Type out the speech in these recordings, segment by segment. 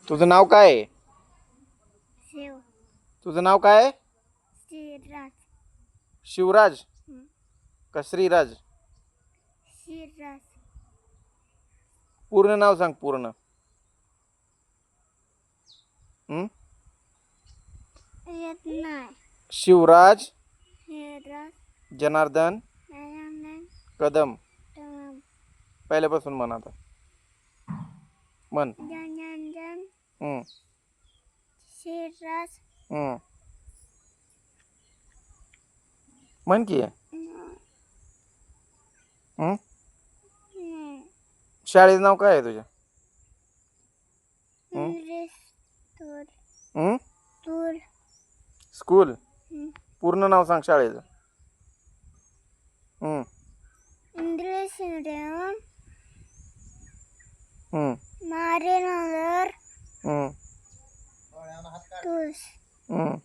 तुझं नाव काय आहे? शिव तुझं नाव काय आहे? श्रीराज शिवराज हं. का श्रीराज? श्रीराज पूर्ण नाव सांग पूर्ण. हं? येत नाही. शिवराज श्रीराज जनार्दन नारायण कदम. तमाम पहिल्यापासून म्हण आता. म्हण. जनार्दन हं, श्रीराज हं. म्हण की. हं? शाळेचं नाव काय आहे तुझ्या? हं? इंग्लिश तूर हं? तूर स्कूल पूर्ण नाव सांग शाळेचं. हं, इंग्लिश मीडियम हं, मारेनगर हं, तूस हं,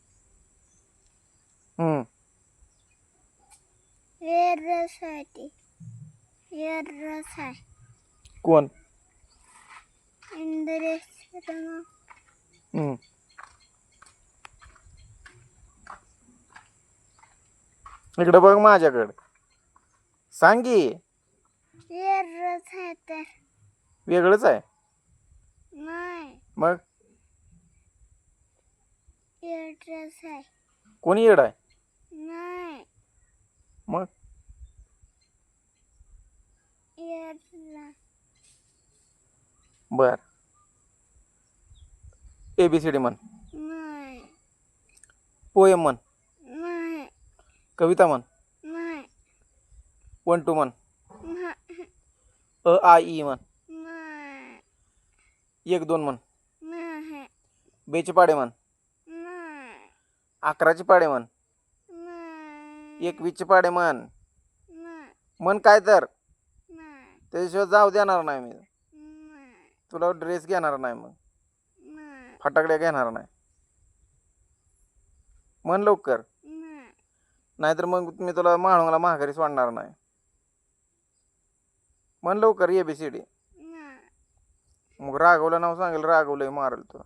हं. वेरसाठी वेरसाय कोण? इंग्लिश रमा हं. इकडं बघ माझ्याकडं. सांग की. वेरसाय तर वेगळंच आहे नाही मग. वेरसाय कोणी येड आहे नाही मग? वेरला बर. ABCD म्हण. नाही पोएम म्हण. नाही कविता म्हण. नाही 1 2 म्हण. नाही A I E म्हण. नाही 1 2 म्हण. नाही बेचे पाडे म्हण. नाही 11चे पाडे म्हण. नाही 21चे पाडे म्हण. नाही म्हण काय तर. नाही त्याच्याशिवाय जाऊ देणार नाही मी. नाही तुला ड्रेस घेणार नाही मग. नाही फटाकड्या घेणार नाही. म्हण लवकर. नाही नाहीतर मग मी तुला म्हाळुंगला माघारी सोडणार नाही. म्हण लवकर ABCD. नाही मग राघवला नाव सांगेल, राघवलंही मारेल तुला.